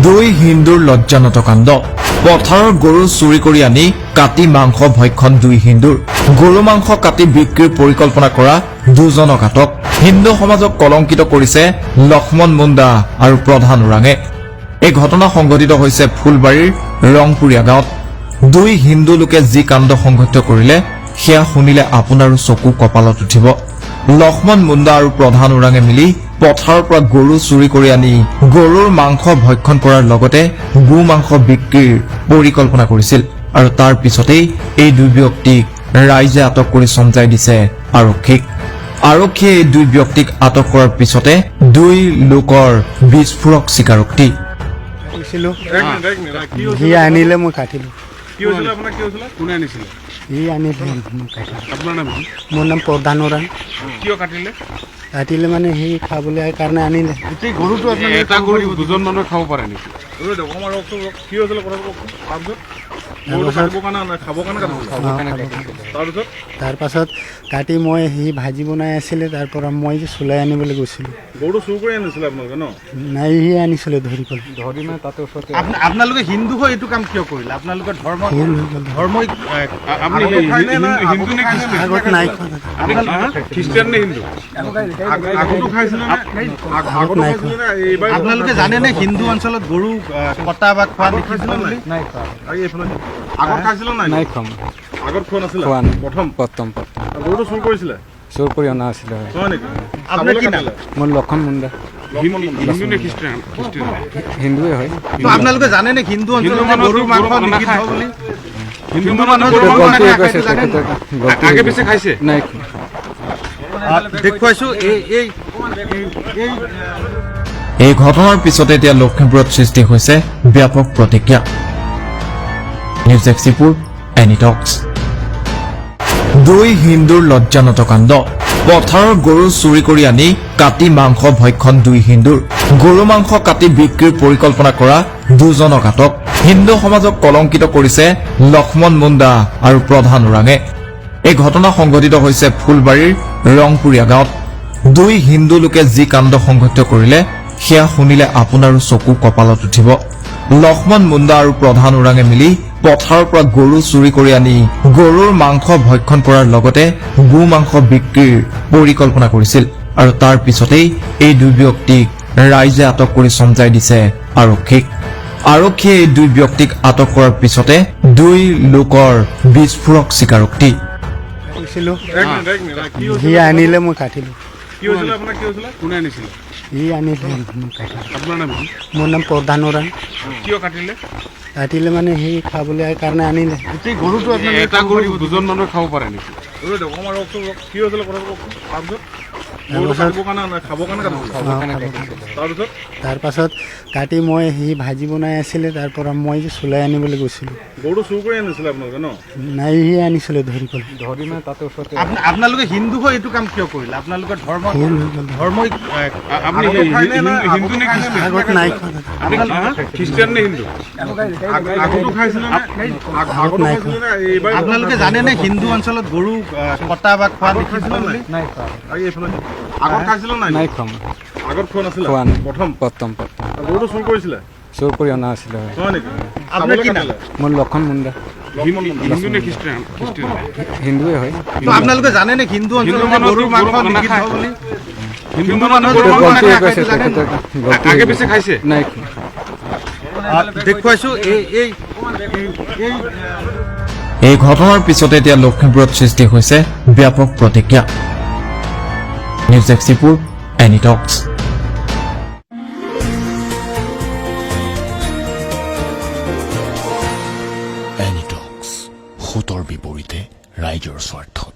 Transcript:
দুই হিন্দুৰ লজ্জানত কাণ্ড পথাৰৰ গৰু চুৰি কৰি আনি কাটি মাংস ভক্ষণ দুই হিন্দুৰ গৰু মাংস কাটি বিক্ৰীৰ পৰিকল্পনা কৰা দুজনক আটক হিন্দু সমাজক কলংকিত কৰিছে লক্ষ্মণ মুণ্ডা আৰু প্ৰধান ওৰাঙে এই ঘটনা সংঘটিত হৈছে ফুলবাৰীৰ ৰংপুৰীয়া গাঁৱত দুই হিন্দু লোকে যি কাণ্ড সংঘটিত কৰিলে সেয়া শুনিলে আপোনাৰো চকু কপালত উঠিব লক্ষ্মণ মুণ্ডা আৰু প্ৰধান ওৰাঙে মিলি পথাৰৰ পৰা গৰু চুৰি কৰি আনি গৰুৰ মাংস ভক্ষণ কৰাৰ লগতে গো মাংস বিক্ৰীৰ পৰিকল্পনা কৰিছিল আৰু তাৰ পিছতেই এই দুই ব্যক্তিক ৰাইজে আটক কৰি সমজাই দিছে আৰক্ষীক আৰক্ষীয়ে এই দুই ব্যক্তিক আটক কৰাৰ পিছতে দুই লোকৰ বিস্ফোৰক স্বীকাৰোক্তি আনিলে মই কাটিলো মোৰ নাম প্ৰধান ওৰাং কাটিলে মানে সি খাবলৈ কাৰণে আনিলে গৰুটো এটা গৰু দুজন মানুহে খাব পাৰে নেকি তাৰ পাছত কাটি মই সি ভাজি বনাই আছিলে তাৰ পৰা মই যে চুলাই আনিবলৈ গৈছিলো গৰু চুৰ কৰি আনিছিলে আপোনালোকে ন নাই সি আনিছিলে ধৰি মানে তাতে ওচৰতে আপোনালোকে হিন্দু হৈ এইটো কাম কিয় কৰিলে আপোনালোকে ধৰ্ম হিন্দু নে আগত নাই খ্ৰীষ্টিয়ান নে হিন্দু আগতো খাইছিলে আপোনালোকে জানে নে হিন্দু অঞ্চলত গৰু কটা বা খোৱা দেখিছিলে নাই আগত খাইছিলে নাই খাম আগত খোৱা নাছিলে প্ৰথম গৰুটো চুৰ কৰিছিলে চোৰ কৰি অনা আছিলে আপোনাৰ কি নাম মোৰ লক্ষ্মণ মুণ্ডা হিন্দু নে খ্ৰীষ্টিয়ান হিন্দুৱে হয় আপোনালোকে জানে নে হিন্দু অঞ্চলত গৰুৰ মাংস নিষিদ্ধ বুলি হিন্দু মানুহ আগে পিছে খাইছে নাই দেখুৱাইছো এই ঘটনাৰ পিছতে এতিয়া লখিমপুৰত সৃষ্টি হৈছে ব্যাপক প্ৰতিক্ৰিয়া নিউজ এক্সিপুৰ এনিটক্স দুই হিন্দুৰ লজ্জানত কাণ্ড পথাৰৰ গৰু চুৰি কৰি আনি কাটি মাংস ভক্ষণ দুই হিন্দুৰ গৰু মাংস কাটি বিক্ৰীৰ পৰিকল্পনা কৰা দুজনক আটক হিন্দু সমাজক কলংকিত কৰিছে লক্ষ্মণ মুণ্ডা আৰু প্ৰধান ওৰাঙে এই ঘটনা সংঘটিত হৈছে ফুলবাৰীৰ ৰংপুৰীয়া গাঁৱত দুই হিন্দু লোকে যি কাণ্ড সংঘটিত কৰিলে সেয়া শুনিলে আপোনাৰো চকু কপালত উঠিব লক্ষ্মণ মুণ্ডা আৰু প্ৰধান ওৰাঙে মিলি পথাৰৰ পৰা গৰু চুৰি কৰি আনি গৰুৰ মাংস ভক্ষণ কৰাৰ লগতে গো মাংস বিক্ৰীৰ পৰিকল্পনা কৰিছিল আৰু তাৰ পিছতেই এই দুই ব্যক্তিক ৰাইজে আটক কৰি সমজাই দিছে আৰক্ষীক আৰক্ষীয়ে এই দুই ব্যক্তিক আটক কৰাৰ পিছতে দুই লোকৰ বিস্ফোৰক স্বীকাৰোক্তি সি আনিলে মই কাটিলো কোনে আনিছিলে সি আনিলে আপোনাৰ নাম মোৰ নাম প্ৰধান ওৰাং কিয় কাটিলে কাটিলে মানে সি খাবলৈ কাৰণে আনিলে গৰুটো এটা গৰু দুজন মানুহে খাব পাৰে নেকি তাৰ পাছত কাটি মই সি ভাজি বনাই আছিলে তাৰ পৰা মই যে চুলাই আনিবলৈ গৈছিলো গৰুটো চুৰ কৰি আনিছিলে আপোনালোকে ন নাই সি আনিছিলে ধৰি মানে তাতে ওচৰতে আপোনালোকে হিন্দু হৈ এইটো কাম কিয় কৰিলে আপোনালোকে ধৰ্ম হিন্দু নে আগত নাই খ্ৰীষ্টিয়ান নে হিন্দু আগতো খাইছিলে আপোনালোকে জানে নে হিন্দু অঞ্চলত গৰু কটা বা খোৱা দেখিছিলে নাই আগত খাইছিলে নাই খাম আগত খোৱা নাছিলে প্ৰথম গৰুটো চুৰ কৰিছিলে চোৰ কৰি অনা আছিলে আপোনাৰ কি নাম মোৰ লক্ষ্মণ মুণ্ডা হিন্দু নে খ্ৰীষ্টিয়ান হিন্দুৱে হয় আপোনালোকে জানে নে হিন্দু অঞ্চলত গৰুৰ মাংস নিষিদ্ধ বুলি হিন্দু মানুহ আগে পিছে খাইছে নাই দেখুৱাইছো এই ঘটনাৰ পিছতে এতিয়া লখিমপুৰত সৃষ্টি হৈছে ব্যাপক প্ৰতিক্ৰিয়া নিউজ এক্সিপুৰ এনিটক্স এনিটক্স সুতৰ বিপৰীতে ৰাইজৰ স্বাৰ্থত